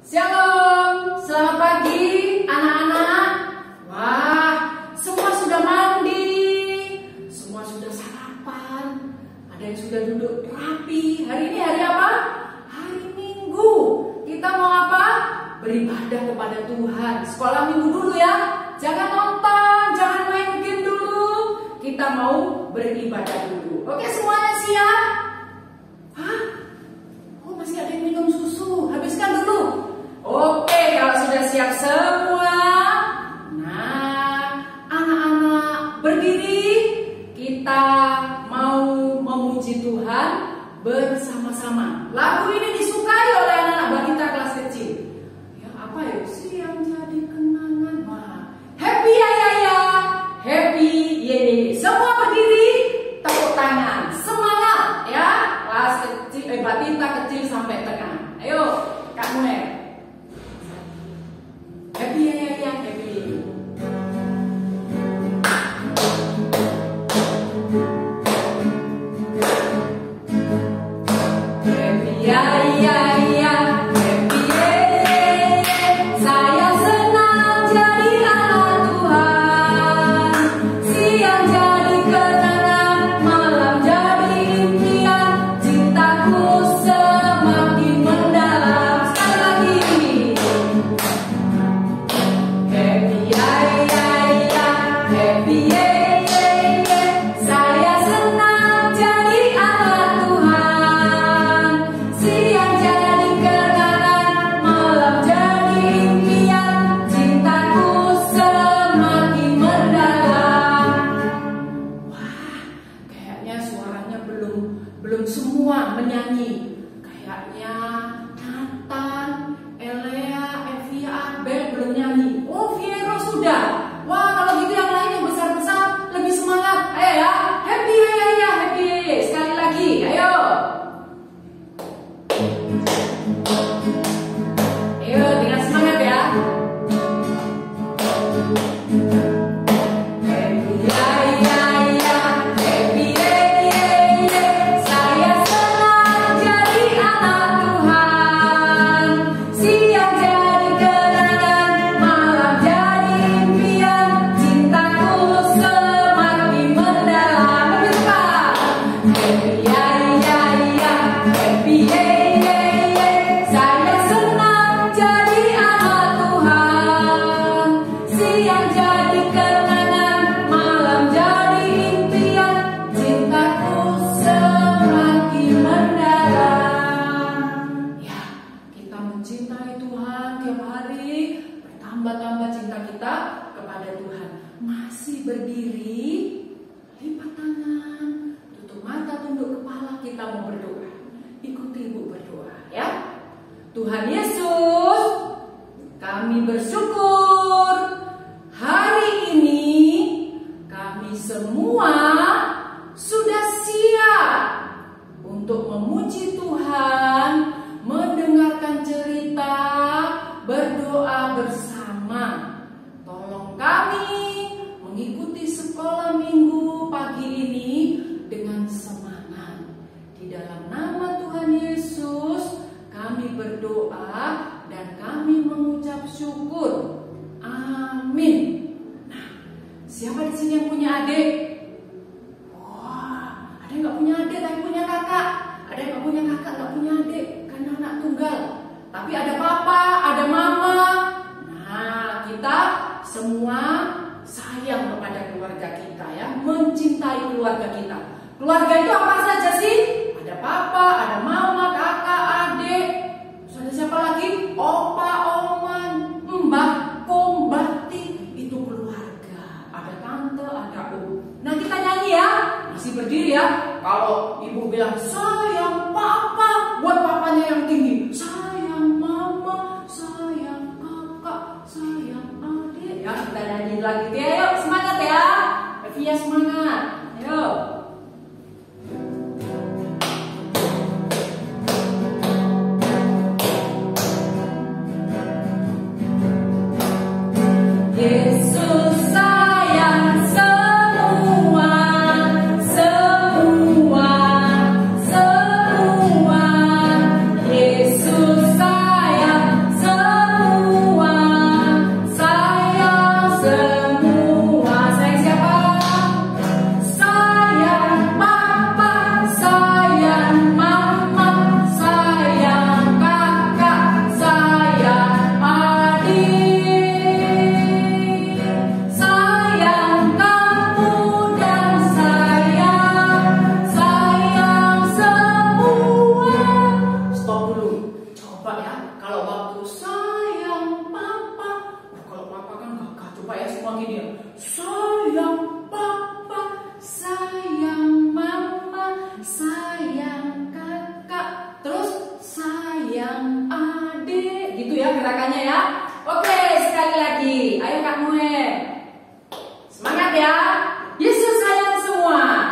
Shalom, selamat pagi anak-anak. Wah, semua sudah mandi, semua sudah sarapan, ada yang sudah duduk rapi. Hari ini hari apa? Hari Minggu. Kita mau apa? Beribadah kepada Tuhan. Sekolah Minggu dulu ya. Jangan nonton, jangan main game dulu. Kita mau beribadah dulu. Oke, semuanya siap? Hah? Oh, masih ada yang minum susu. Habiskan dulu. Oke, kalau sudah siap semua, nah, anak-anak berdiri, kita mau memuji Tuhan bersama-sama. Lagu ini disukai oleh anak-anak balita kelas kecil. Ya, apa ya? Siang jadi kenangan. Wah, happy ya ya ya, happy ye. Semua berdiri, tepuk tangan, semangat ya. Kelas kecil, balita kecil sampai tengah. Ayo, Kak Munir. Happy ya ya ya, happy. Happy ya ya ya, happy ya. Saya senang jadi anak Tuhan. Siang jadi kenangan, malam jadi impian. Cintaku semakin mendalam. Sekali lagi. Happy ya ya ya, happy ya ya ya. Saya senang jadi anak Tuhan. Siang jadi kenangan, malam jadi impian. Cintaku semakin mendalam. Wah, kayaknya suaranya belum semua menyanyi. Kayaknya Nathan, Elea, Evia, Abel belum nyanyi. Oh, Viero sudah. Wah, kalau gitu yang lain yang besar-besar lebih semangat. Ayo ya, happy ya ya ya, happy ya ya. Sekali lagi, ayo. Ayo, dengan semangat ya. Happy ya ya ya, happy ya ya ya. Saya senang jadi anak Tuhan. Siang jadi kenangan, malam jadi impian. Cintaku semakin mendalam. Lebih suka. Happy ya ya ya, happy ya ya ya. Saya senang jadi anak Tuhan. Siang jadi kenangan, malam jadi impian. Cintaku semakin mendalam. Ya, kita mencintai Tuhan tiap hari, bertambah-tambah cinta kita kepada Tuhan. Masih berdiri, lipat tangan, tutup mata, tunduk kepala, kita mau berdoa. Ikuti Ibu berdoa ya. Tuhan Yesus, kami bersyukur hari ini kami semua sudah siap untuk memuji Tuhan, mendengarkan cerita, berdoa bersama. Tolong kami mengikuti sekolah minggu pagi ini dengan semangat. Di dalam nama Tuhan Yesus kami berdoa dan kami mengucap syukur. Amin. Nah, siapa di sini yang punya adik? Wah, ada yang nggak punya adik tapi punya kakak. Ada yang nggak punya kakak, nggak punya adik karena anak tunggal. Tapi ada papa, ada mama. Nah, kita semua sayang kepada keluarga kita ya, mencintai keluarga kita. Keluarga itu apa saja sih? Ada papa, ada mama, kakak, adik. Terus ada siapa lagi? Opa, oman, mbah, kom, bati. Itu keluarga. Ada tante, ada om. Nah, kita nyanyi ya. Masih berdiri ya. Kalau ibu bilang sayang papa, buat papanya yang tinggi. Sayang mama, sayang kakak, sayang adik. Ya, kita nyanyi lagi. Ayo, semangat ya. Evia semangat. Ayo. Yesus sayang semua, semua, semua. Yesus sayang semua. Coba ya, kalau waktu sayang papa, kalau papa kan gagah. Coba ya semua gini ya. Sayang papa, sayang mama, sayang kakak, terus sayang adik, gitu ya gerakannya ya. Oke, sekali lagi. Ayo Kak Mue. Semangat ya. Yesus sayang semua.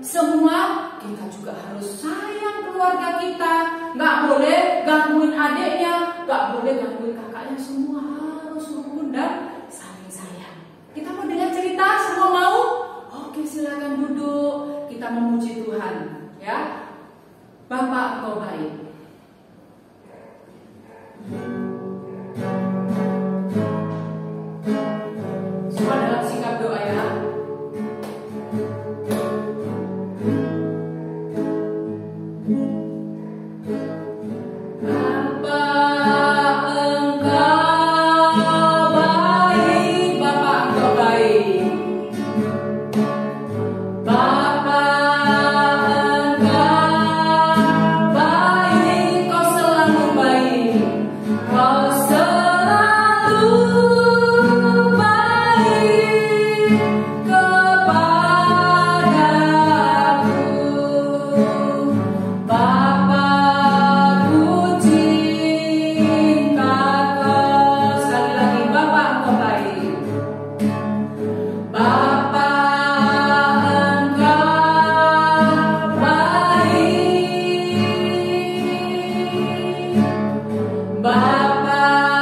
Semua kita juga harus sayang keluarga kita, nggak boleh gangguin adiknya, nggak boleh gangguin kakaknya, semua harus rukun dan saling sayang. Kita mau dengar cerita, semua mau? Oke, silakan duduk, kita memuji Tuhan ya. Bapak Engkau baik. Semua dalam sikap doa ya. Bapa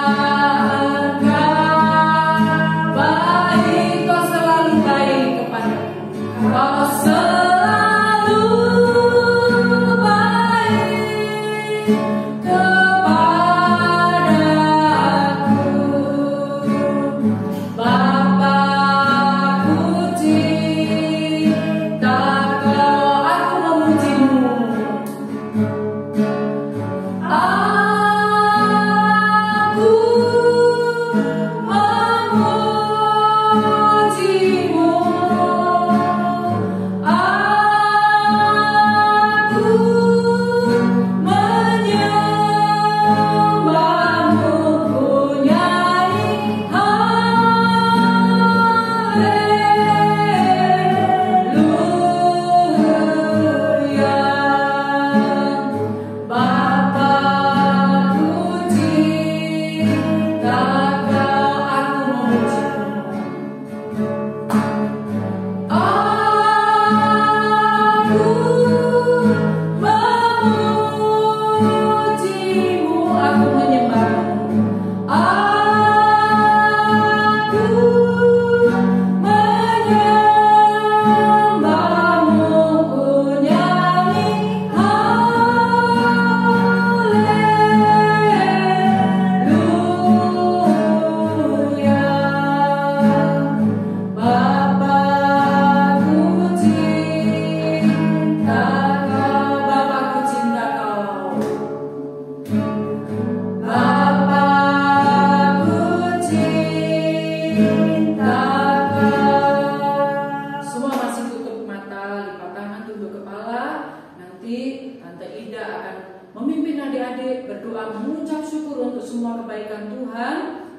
semua kebaikan Tuhan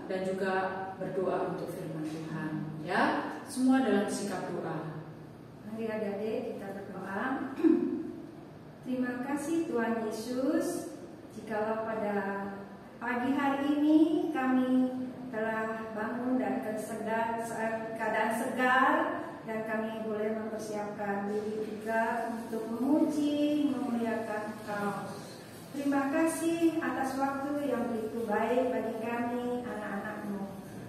dan juga berdoa untuk firman Tuhan. Ya, semua dalam sikap doa. Mari adik-adik kita berdoa. Terima kasih Tuhan Yesus, jikalau pada pagi hari ini kami telah bangun dan keadaan segar, dan kami boleh mempersiapkan diri juga untuk memuji, memuliakan Engkau. Terima kasih atas waktu yang begitu baik bagi kami anak-anak-Mu.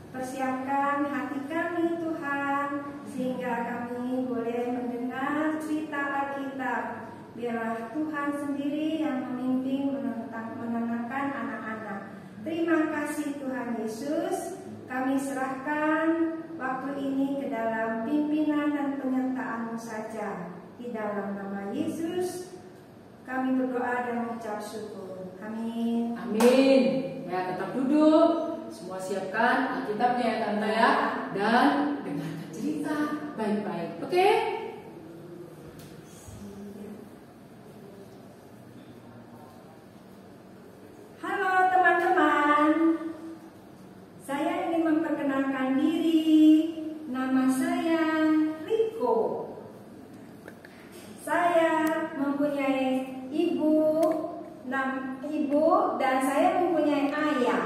Persiapkan hati kami Tuhan, sehingga kami boleh mendengar cerita Alkitab. Biarlah Tuhan sendiri yang memimpin, menenangkan anak-anak. Terima kasih Tuhan Yesus. Kami serahkan waktu ini ke dalam pimpinan dan penyertaan-Mu saja. Di dalam nama Yesus kami berdoa dan mengucap syukur. Amin. Amin. Ya, tetap duduk. Semua siapkan Alkitabnya ya Tante ya. Dan dengarkan cerita baik-baik. Oke? Halo teman-teman. Saya ingin memperkenalkan diri. Nama saya Riko. Saya mempunyai ibu dan saya mempunyai ayah.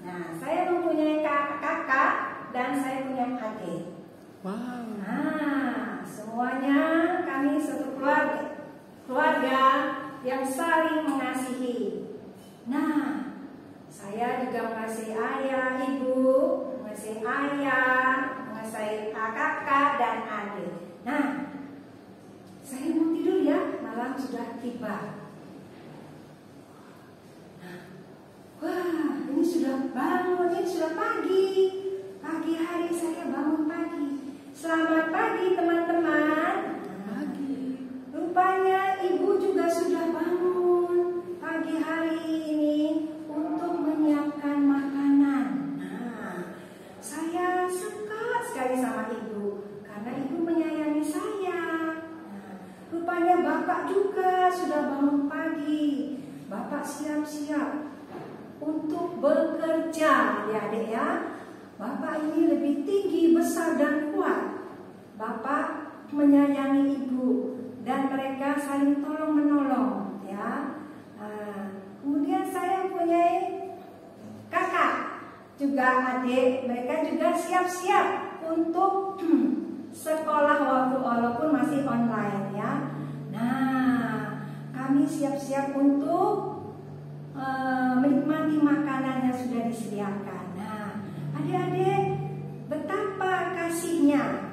Nah, saya mempunyai kakak dan saya punya adik. Wow. Nah, semuanya kami satu keluarga yang saling mengasihi. Nah, saya juga mengasihi ayah, ibu, mengasihi ayah, mengasihi kakak dan adik. Nah, saya mau tidur ya, malam sudah tiba. Wah, ini sudah bangun, ini sudah pagi. Pagi hari saya bangun pagi. Selamat pagi teman-teman. Pagi. Rupanya ibu juga sudah bangun pagi hari ini untuk menyiapkan makanan. Nah, saya suka sekali sama ibu karena ibu menyayangi saya. Nah, rupanya bapak juga sudah bangun pagi. Bapak siap-siap untuk bekerja, adik-adik ya. Bapak ini lebih tinggi, besar dan kuat. Bapak menyayangi ibu dan mereka saling tolong-menolong ya. Kemudian saya punya kakak juga adik, mereka juga siap-siap untuk sekolah walaupun masih online ya. Nah, kami siap-siap untuk menikmati makanan yang sudah disediakan. Nah, adik-adik, betapa kasihnya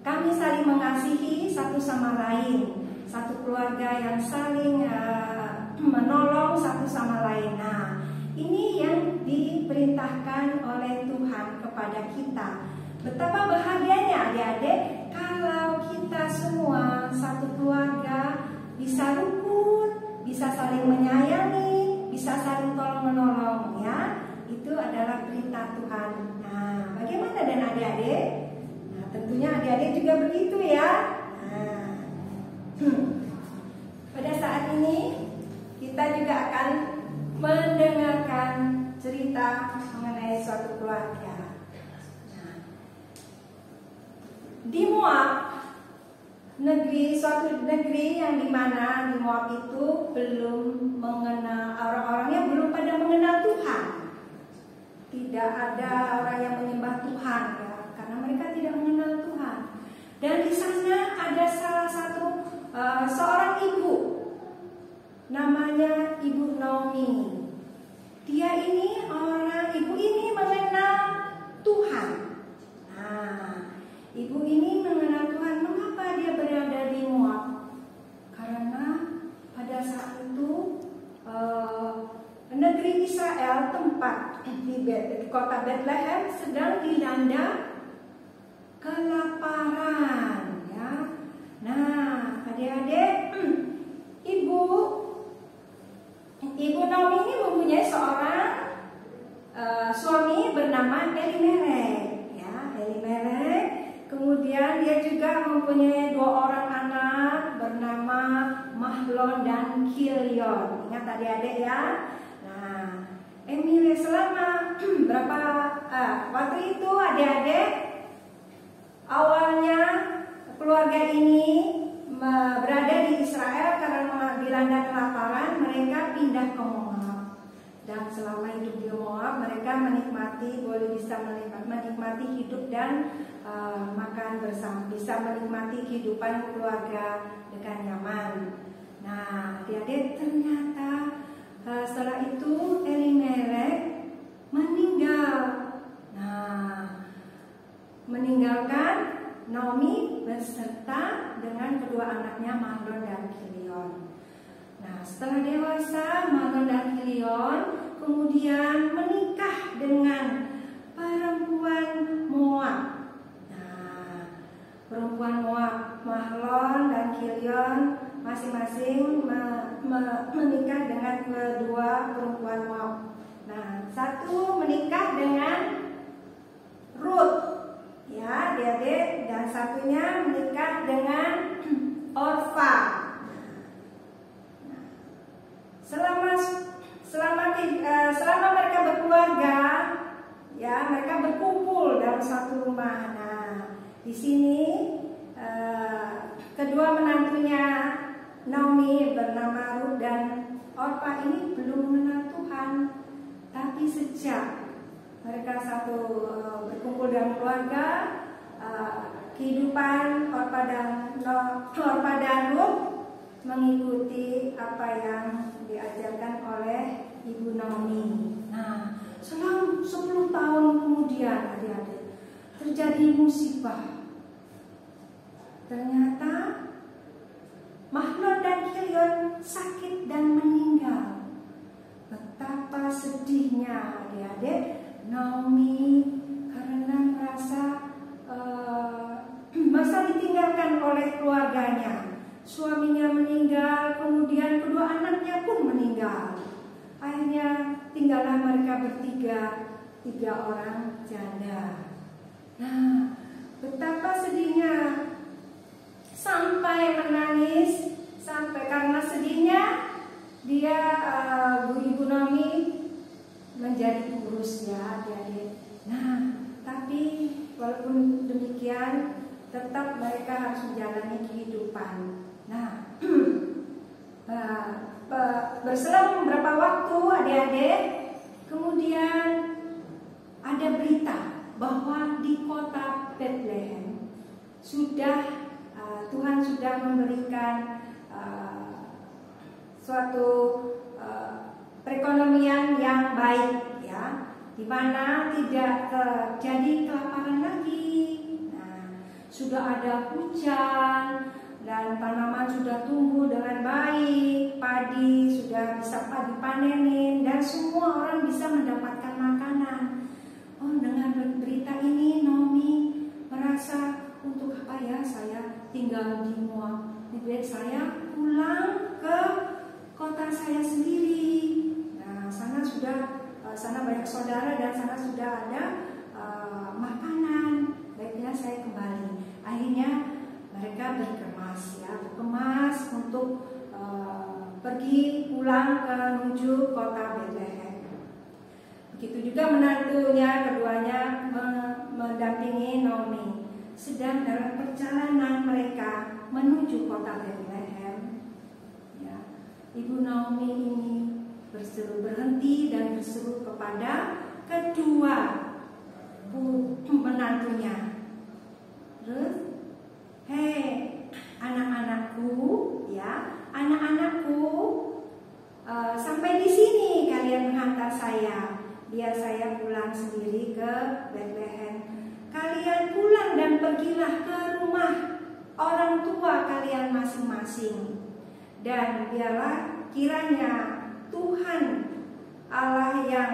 kami saling mengasihi satu sama lain, satu keluarga yang saling menolong satu sama lain. Nah, ini yang diperintahkan oleh Tuhan kepada kita. Betapa bahagianya adik-adik kalau kita semua satu keluarga bisa rukun, bisa saling menyayangi, bisa saling tolong-menolong ya. Itu adalah perintah Tuhan. Nah, bagaimana dengan adik-adik? Nah, tentunya adik-adik juga begitu ya. Nah, pada saat ini kita juga akan mendengarkan cerita mengenai suatu keluarga. Nah, di Moab, suatu negeri yang dimana di Moab itu belum mengenal, orang-orangnya belum pada mengenal Tuhan. Tidak ada orang yang menyembah Tuhan ya, karena mereka tidak mengenal Tuhan. Dan di sana ada salah satu seorang ibu, namanya Ibu Naomi. Ibu ini mengenal Tuhan. Nah, ibu ini mengenal Tuhan. Mengapa dia berada di Moab? Karena pada saat itu negeri Israel, tempat di kota Bethlehem sedang dilanda kelaparan ya. Nah, adik-adik, Ibu Naomi ini mempunyai seorang suami bernama Elimelek ya, Elimelek. Kemudian dia juga mempunyai 2 orang anak bernama Mahlon dan Kilion. Ingat adik-adik ya. Nah, waktu itu adik-adik, awalnya keluarga ini berada di Israel karena dilanda kelaparan, mereka pindah ke Moab. Dan selama hidup di Moab, mereka bisa menikmati hidup dan makan bersama, bisa menikmati kehidupan keluarga dengan nyaman. Nah, adik-adik, ternyata setelah itu Elimelek meninggal. Nah, meninggalkan Naomi beserta dengan kedua anaknya Mahlon dan Kilion. Nah, setelah dewasa, Mahlon dan Kilion kemudian menikah dengan perempuan Moab. Nah, perempuan Moab, Mahlon dan Kilion masing-masing menikah dengan kedua perempuan Moab. Nah, satu menikah dengan Ruth, ya adik-adik, dan satunya menikah dengan Orfa. Nah, selama mereka berkeluarga, ya mereka berkumpul dalam satu rumah. Nah, di sini kedua menantunya Naomi bernama Ruth dan Orfa ini belum mengenal Tuhan, tapi sejak mereka berkumpul dalam keluarga, kehidupan Orfa dan Ruth mengikuti apa yang diajarkan oleh Ibu Naomi. Nah, selang 10 tahun kemudian adik-adik terjadi musibah. Ternyata Mahlon dan Kilion sakit dan meninggal. Betapa sedihnya adik-adik Naomi karena merasa ditinggalkan oleh keluarganya. Suaminya meninggal, kemudian kedua anaknya pun meninggal. Akhirnya tinggallah mereka tiga orang janda. Nah, betapa sedihnya, sampai menangis, karena sedihnya dia Ibu Naomi menjadi kurus, ya adik-adik. Nah, tapi walaupun demikian tetap mereka harus menjalani kehidupan. Nah, berselang beberapa waktu adik-adik, kemudian ada berita bahwa di kota Bethlehem Tuhan sudah memberikan suatu perekonomian yang baik, ya, di mana tidak terjadi kelaparan lagi. Nah, sudah ada hujan dan tanaman sudah tumbuh dengan baik, padi sudah bisa dipanenin dan semua orang bisa mendapatkan makanan. Oh, dengan berita ini Naomi merasa, untuk apa ya saya tinggal di Moab? Lebih baik saya pulang ke kota saya sendiri. Nah, sana banyak saudara dan sana sudah ada makanan. Baiknya saya kembali. Akhirnya mereka berkemas untuk pergi pulang menuju kota Bethlehem. Begitu juga menantunya keduanya mendampingi Naomi. Sedang dalam perjalanan mereka menuju kota Bethlehem, ya, Ibu Naomi ini berhenti dan berseru kepada kedua menantunya, Ruth, hei anak-anakku, ya, anak-anakku, sampai di sini kalian menghantar saya, biar saya pulang sendiri ke Bethlehem. Kalian pulang dan pergilah ke rumah orang tua kalian masing-masing. Dan biarlah kiranya Tuhan Allah yang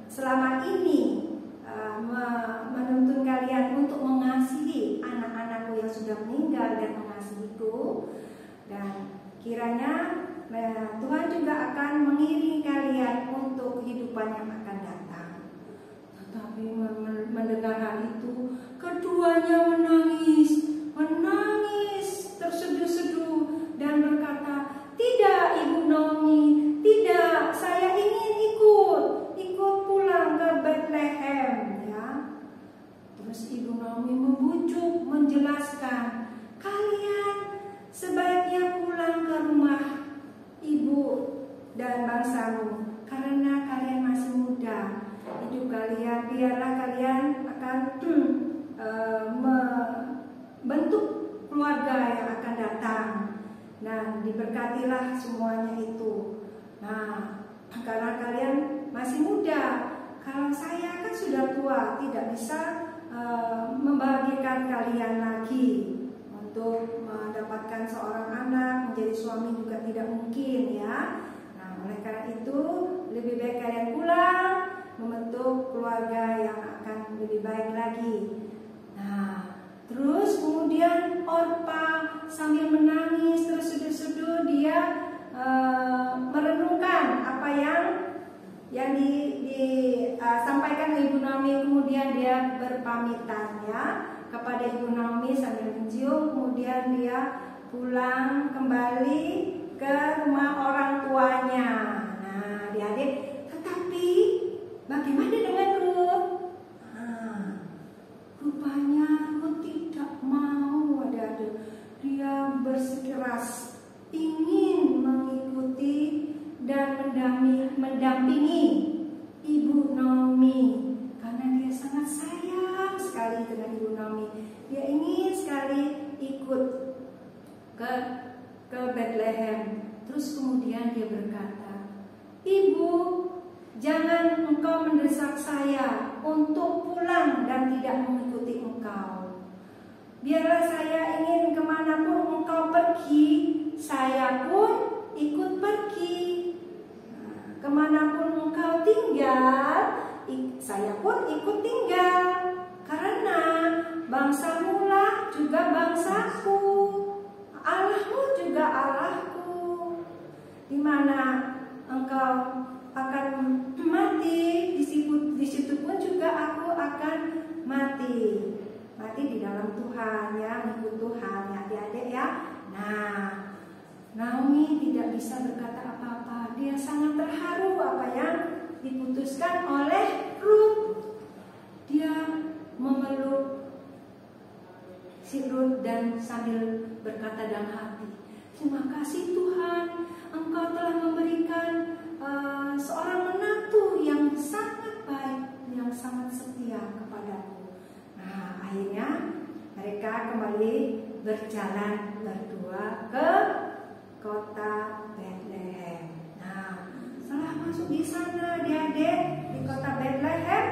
selama ini menuntun kalian untuk mengasihi anak-anakku yang sudah meninggal dan mengasihiku. Dan kiranya Tuhan juga akan mengiringi kalian untuk kehidupan yang akan datang. Tetapi mendengar hal itu, keduanya menangis terseduh-seduh dan berkata, "Tidak, Ibu Naomi, tidak, saya ingin ikut pulang ke Bethlehem. hidup kalian. Biarlah kalian akan membentuk keluarga yang akan datang. Nah, diberkatilah semuanya itu. Nah, karena kalian masih muda. Kalau saya kan sudah tua, tidak bisa membahagiakan kalian lagi. Untuk mendapatkan seorang anak, menjadi suami juga tidak mungkin ya. Nah, oleh karena itu lebih baik kalian pulang membentuk keluarga yang akan lebih baik lagi. Nah, terus kemudian Orpa sambil menangis terus seduh-seduh dia merenungkan apa yang disampaikan Ibu Naomi. Kemudian dia berpamitan ya kepada Ibu Naomi sambil mencium. Kemudian dia pulang kembali ke rumah orang tuanya. Nah, adik-adik, tetapi bagaimana dengan Ruth? Rupanya Ruth tidak mau, adik-adik. Dia bersikeras ingin mengikuti dan mendampingi Ibu Naomi karena dia sangat sayang sekali dengan Ibu Naomi. Dia ingin sekali ikut ke Bethlehem. Terus kemudian dia berkata, "Ibu, jangan engkau mendesak saya untuk pulang dan tidak mengikuti engkau. Biarlah saya ingin kemanapun engkau pergi, saya pun ikut pergi. Kemanapun engkau tinggal, saya pun ikut tinggal. Karena bangsamu lah juga bangsaku, Allahmu juga Allahku. Di mana engkau akan mati, di situ pun juga aku akan mati. Mati di dalam Tuhan ya, mengikut Tuhan ya adik-adik ya." Nah, Naomi tidak bisa berkata apa-apa. Dia sangat terharu apa yang diputuskan oleh Ruth. Dia memeluk si Ruth dan sambil berkata dalam hati, "Terima kasih Tuhan, Engkau telah memberikan seorang menantu yang sangat baik, yang sangat setia kepadaku." Nah, akhirnya mereka kembali berjalan berdua ke kota Bethlehem. Nah, setelah masuk di sana, adik-adik, di kota Bethlehem,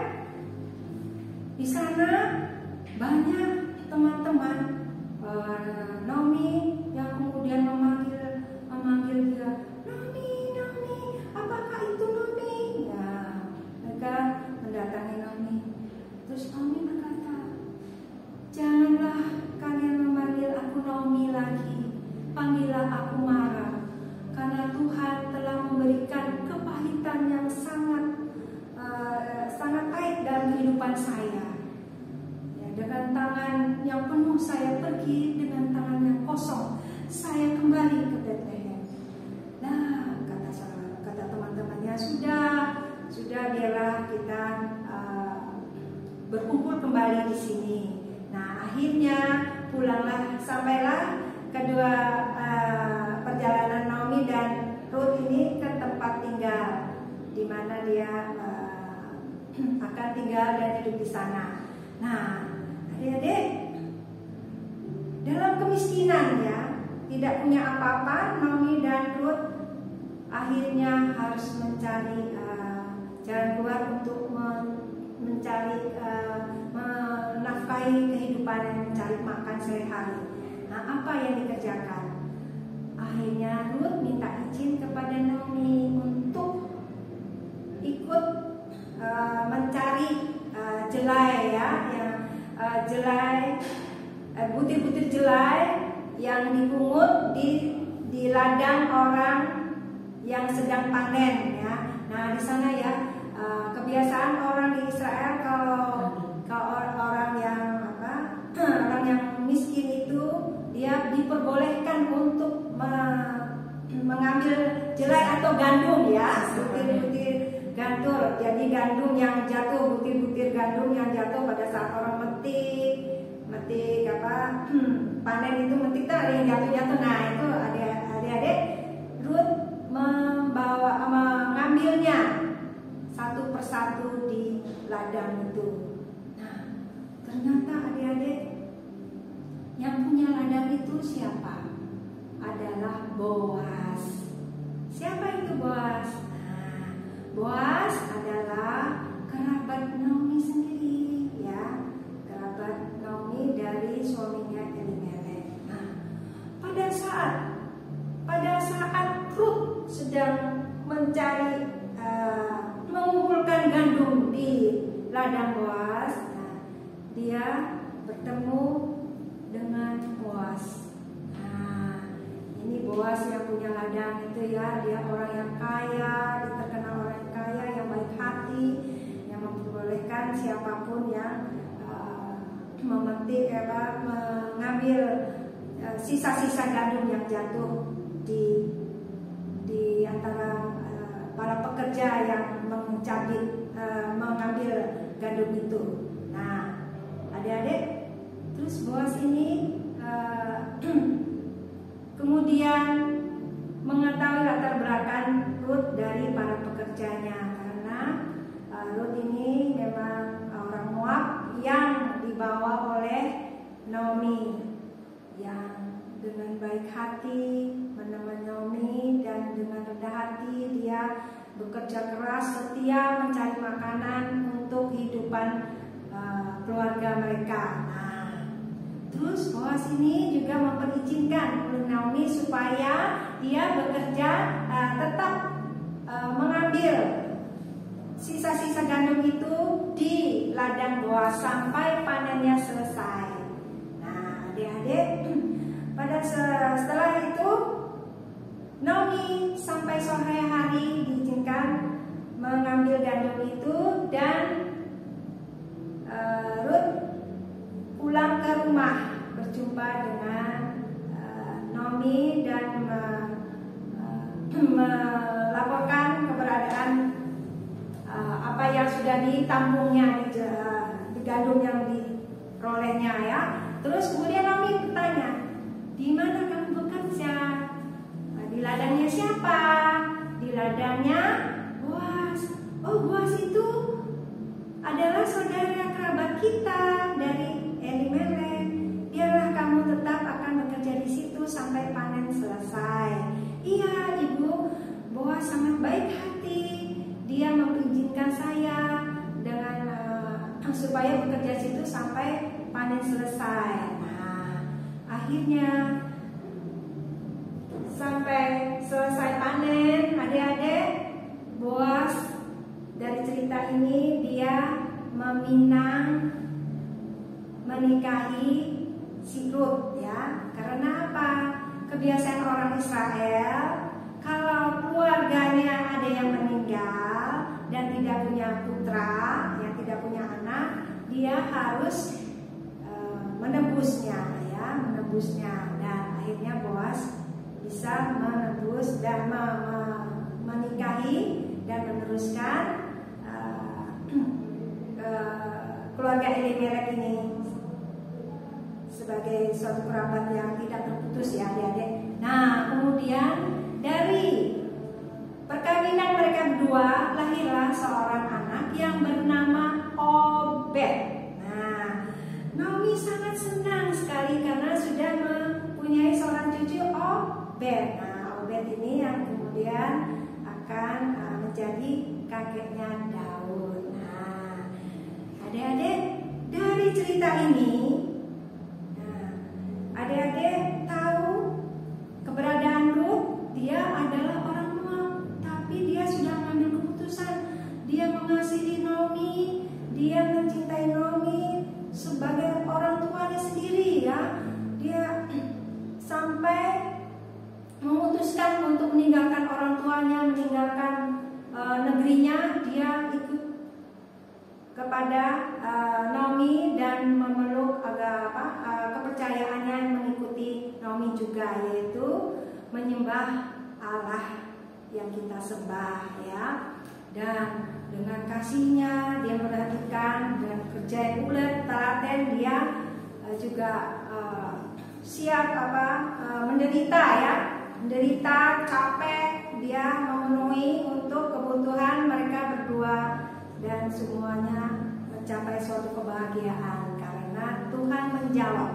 di sana banyak teman-teman Naomi yang kemudian memanggil dia, "Naomi, Naomi, apakah itu Naomi?" Ya, mereka mendatangi Naomi. Terus Naomi berkata, "Janganlah kalian memanggil aku Naomi lagi. Panggillah aku Mara, karena Tuhan telah memberikan kepahitan yang sangat pahit dalam kehidupan saya. Ya, dengan tangan yang penuh saya pergi, dengan tangan yang kosong saya kembali ke Bethlehem." Nah, kata teman-temannya, sudah biarlah kita berkumpul kembali di sini. Nah, akhirnya sampailah kedua perjalanan Naomi dan Ruth ini ke tempat tinggal, di mana dia akan tinggal dan hidup di sana. Nah, adik-adik, dalam kemiskinan ya, tidak punya apa-apa, Naomi dan Ruth akhirnya harus mencari jalan keluar untuk mencari menafkahi kehidupan dan mencari makan sehari-hari. Nah, apa yang dikerjakan? Akhirnya Ruth minta izin kepada Naomi untuk ikut mencari jelai ya, butir-butir jelai yang dipungut di ladang orang yang sedang panen ya. Nah, di sana ya kebiasaan orang di Israel kalau orang yang miskin itu dia diperbolehkan untuk mengambil jelai atau gandum ya, butir-butir gandum. Jadi gandum yang jatuh, butir-butir gandum yang jatuh pada saat orang metik panen itu, metik tuh ada yang jatuh-jatuh. Nah, itu adik-adik Ruth mengambilnya satu persatu di ladang itu. Nah, ternyata adik-adik, yang punya ladang itu siapa? Adalah Boas. Siapa itu Boas? Nah, Boas adalah kerabat Naomi sendiri, ya, kerabat Naomi dari suaminya Elimelek. Nah, pada saat Rut sedang mencari mengumpulkan gandum di ladang Boas, nah, dia bertemu dengan Boas. Nah, ini Boas yang punya ladang itu, ya, dia orang yang kaya, terkenal orang yang kaya, yang baik hati, yang memperbolehkan siapapun yang mengambil sisa-sisa gandum yang jatuh di antara para pekerja yang mengambil gandum itu. Nah, adik-adik, terus Boas ini kemudian mengetahui latar belakang Rut dari para pekerjanya, karena Rut ini memang orang Moab yang dibawa oleh Naomi, yang dengan baik hati menemani Naomi, dan dengan rendah hati dia bekerja keras, setia mencari makanan untuk kehidupan keluarga mereka. Nah, terus Boas ini juga memperizinkan Naomi supaya dia bekerja tetap mengambil sisa-sisa gandum itu di ladang Boas sampai panennya selesai. Nah, adik-adik, setelah itu Naomi sampai sore hari diizinkan mengambil gandum itu, dan Rut pulang ke rumah berjumpa dengan Naomi dan melaporkan keberadaan apa yang sudah ditampungnya di gandum yang diperolehnya, ya. Terus kemudian Naomi bertanya, di mana kamu bekerja? Di ladangnya siapa? Di ladangnya Boas. Oh, Boas itu adalah saudara kerabat kita dari Elimelek. Biarlah kamu tetap akan bekerja di situ sampai panen selesai. Iya, Ibu. Boas sangat baik hati. Dia mengizinkan saya dengan supaya bekerja di situ sampai panen selesai. Nah, akhirnya sampai selesai panen, adik-adik, Boas dari cerita ini dia meminang menikahi si Rut, ya. Karena apa? Kebiasaan orang Israel, kalau keluarganya ada yang meninggal dan tidak punya putra, yang tidak punya anak, dia harus menebusnya, ya, menebusnya. Dan akhirnya Boas bisa menebus dan menikahi dan meneruskan keluarga Elimelek ini sebagai suatu kerabat yang tidak terputus, ya, adik-adik. Nah, kemudian dari perkawinan mereka berdua lahirlah seorang anak yang bernama Obed. Nah, Naomi sangat senang sekali karena sudah mempunyai seorang cucu Obed. Nah, Obed ini yang kemudian akan menjadi kakeknya Daud. Nah, adik-adik, dari cerita ini, adik-adik tahu keberadaan Rut. Dia adalah orang Moab, tapi dia sudah mengambil keputusan. Dia mengasihi Naomi, dia mencintai Naomi sebagai orang tuanya sendiri, ya. Dia sampai memutuskan untuk meninggalkan orang tuanya, meninggalkan negerinya. Dia ikut kepada Naomi dan memeluk kepercayaannya yang mengikuti Naomi juga, yaitu menyembah Allah yang kita sembah, ya. Dan dengan kasihnya dia memperhatikan, dan kerja yang ulet, telaten, dia juga siap menderita, ya, menderita, capek, dia memenuhi untuk kebutuhan mereka berdua dan semuanya mencapai suatu kebahagiaan karena Tuhan menjawab,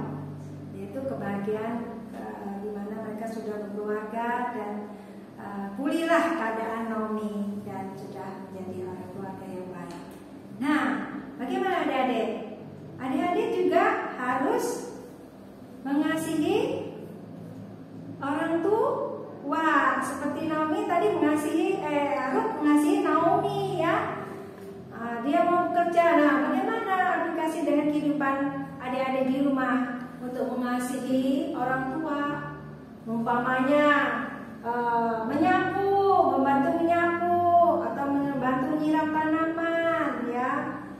yaitu kebahagiaan di mana mereka sudah berkeluarga dan pulihlah keadaan Naomi dan sudah menjadi orang keluarga yang baik. Nah, bagaimana adik-adik? Adik-adik juga harus mengasihi orang tua, seperti Naomi tadi Ruth mengasihi Naomi ya. Dia mau bekerja. Nah, bagaimana aplikasi dengan kehidupan adik-adik di rumah untuk mengasihi orang tua? Umpamanya menyapu, membantu menyapu atau membantu menyiram tanaman ya,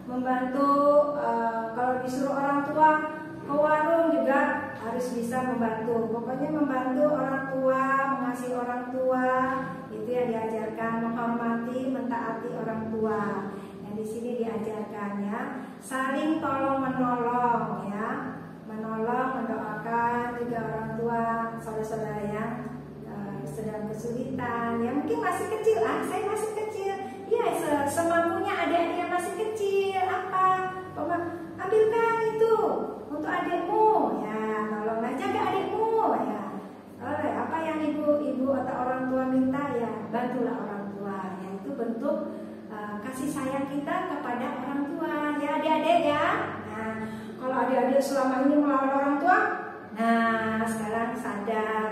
membantu kalau disuruh orang tua ke warung juga harus bisa membantu. Pokoknya membantu orang tua, mengasihi orang tua, itu yang diajarkan, menghormati, mentaati orang tua. Yang di sini diajarkan ya, saling tolong menolong ya, menolong, mendoakan juga orang tua, saudara-saudara yang sedang kesulitan. Ya mungkin masih kecil, saya masih kecil. Ya semampunya adik-adik yang masih kecil apa? Ambilkan itu untuk adikmu ya, tolonglah jaga adikmu ya. Apa yang ibu atau orang tua minta ya, bantulah orang tua ya. Itu bentuk kasih sayang kita kepada orang tua ya adik-adik ya. Nah, kalau adik-adik selama ini melawan orang tua, nah sekarang sadar,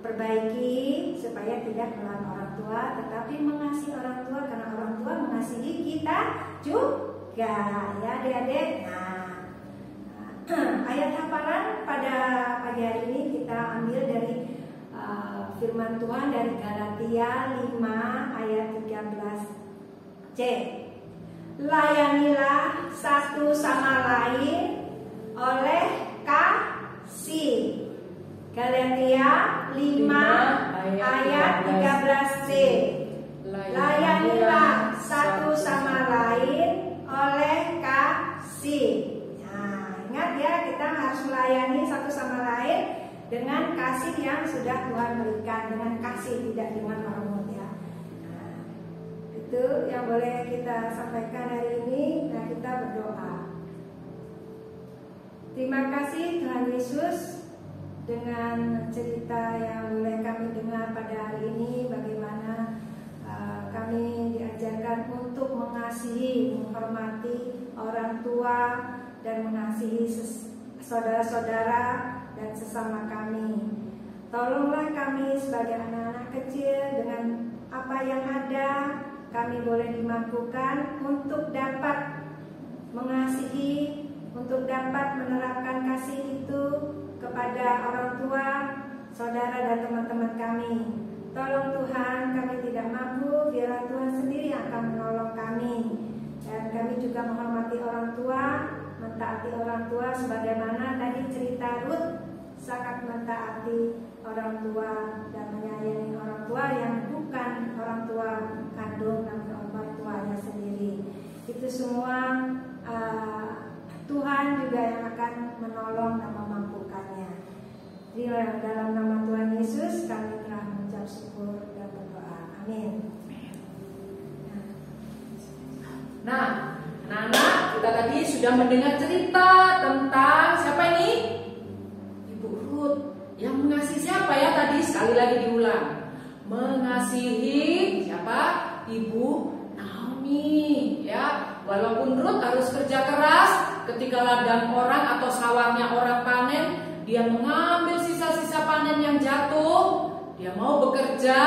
perbaiki supaya tidak melawan orang tua, tetapi mengasihi orang tua karena orang tua mengasihi kita juga ya adik-adik. Nah, ayat hafalan pada pagi hari ini kita ambil dari firman Tuhan dari Galatia 5 ayat 13c. Layanilah satu sama lain oleh kasih. Galatia 5 ayat 13c. Layanilah satu sama lain oleh kasih. Nah, ingat ya, kita harus melayani satu sama lain dengan kasih yang sudah Tuhan berikan, dengan kasih, tidak dengan hormat ya. Nah, itu yang boleh kita sampaikan hari ini. Nah, kita berdoa. Terima kasih Tuhan Yesus, dengan cerita yang boleh kami dengar pada hari ini, bagaimana kami diajarkan untuk mengasihi, menghormati orang tua dan mengasihi saudara-saudara dan sesama kami. Tolonglah kami sebagai anak-anak kecil, dengan apa yang ada kami boleh dimampukan untuk dapat mengasihi, untuk dapat menerapkan kasih itu kepada orang tua, saudara dan teman-teman kami. Tolong Tuhan, kami tidak mampu, biarlah Tuhan sendiri yang akan menolong kami. Dan kami juga menghormati orang tua, mentaati orang tua, sebagaimana tadi cerita Ruth sangat mentaati orang tua dan menyayangi orang tua yang bukan orang tua kandung dan orang tuanya sendiri. Itu semua Tuhan juga yang akan menolong dan memampukannya. Di dalam nama Tuhan Yesus kami telah mengucap syukur dan berdoa. Amin. Nah, anak-anak, kita tadi sudah mendengar cerita tentang siapa ini? Ibu Ruth. Yang mengasihi siapa ya tadi? Sekali lagi diulang. Mengasihi siapa? Ibu Naomi ya. Walaupun Ruth harus kerja keras, ketika ladang orang atau sawahnya orang panen, dia mengambil sisa-sisa panen yang jatuh. Dia mau bekerja,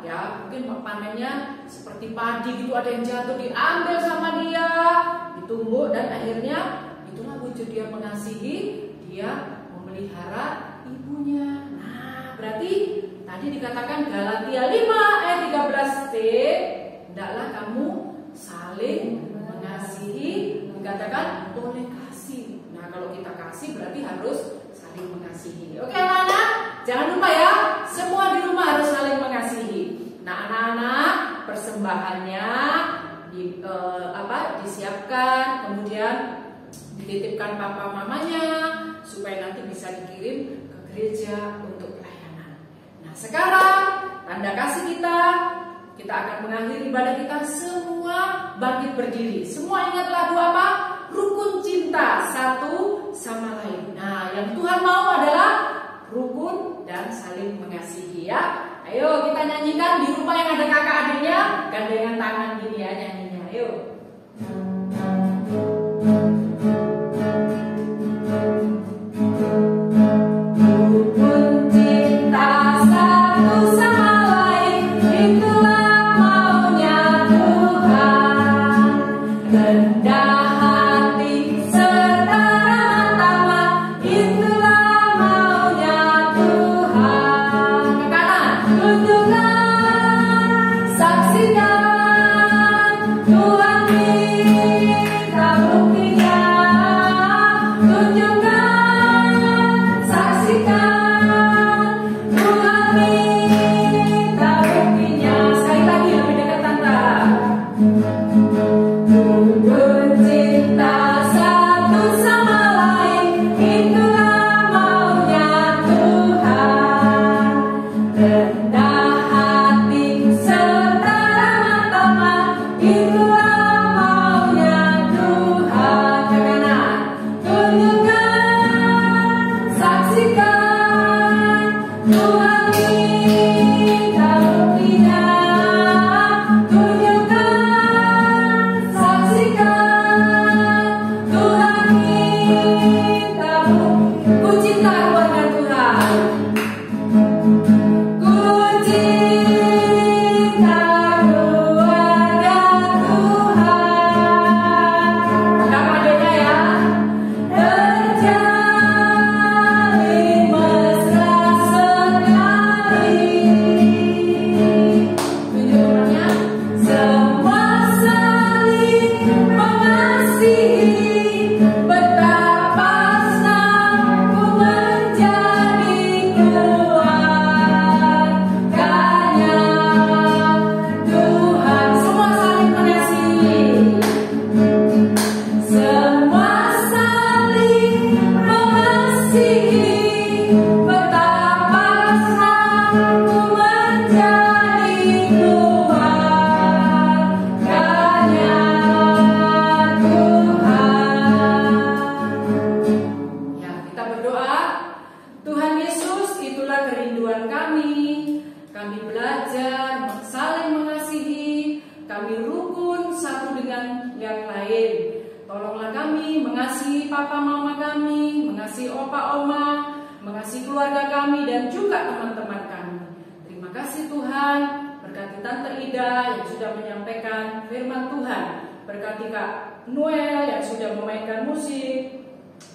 ya mungkin panennya seperti padi gitu, ada yang jatuh, diambil sama dia, ditumbuk, dan akhirnya itulah wujud dia mengasihi, dia memelihara ibunya. Nah, berarti tadi dikatakan Galatia 5 ayat 13c, hendaklah kamu saling mengasihi, dikatakan oleh kasih. Nah, kalau kita kasih berarti harus saling mengasihi. Oke anak-anak, jangan lupa ya, semua di rumah harus saling mengasihi. Nah anak-anak, persembahannya disiapkan, kemudian dititipkan papa mamanya supaya nanti bisa dikirim ke gereja untuk pelayanan. Nah sekarang tanda kasih kita akan mengakhiri ibadah kita semua bangkit berdiri. Semua ingat lagu apa? Rukun cinta satu sama lain. Nah, yang Tuhan mau adalah rukun dan saling mengasihi ya. Ayo kita nyanyikan di rumah yang ada kakak adiknya, gandengan tangan gini ya nyanyinya. Ayo.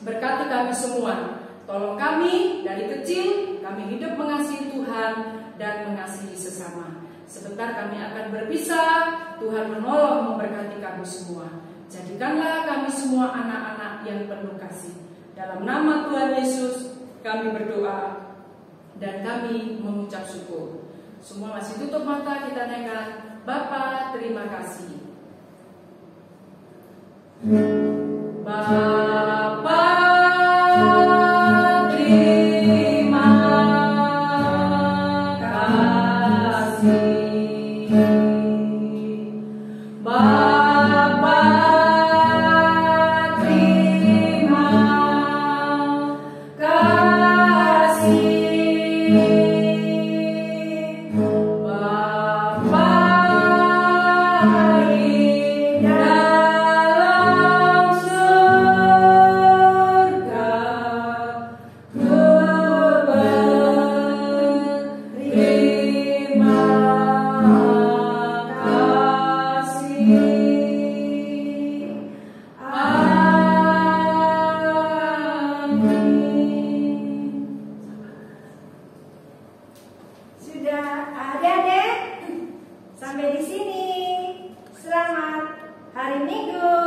Berkati kami semua. Tolong kami dari kecil, kami hidup mengasihi Tuhan dan mengasihi sesama. Sebentar kami akan berpisah, Tuhan menolong memberkati kami semua. Jadikanlah kami semua anak-anak yang penuh kasih. Dalam nama Tuhan Yesus kami berdoa dan kami mengucap syukur. Semua masih tutup mata, kita naikkan Bapa terima kasih. Bapa terima kasih. Bapa terima kasih. Bapa Sudah adik-adik sampai di sini. Selamat hari Minggu.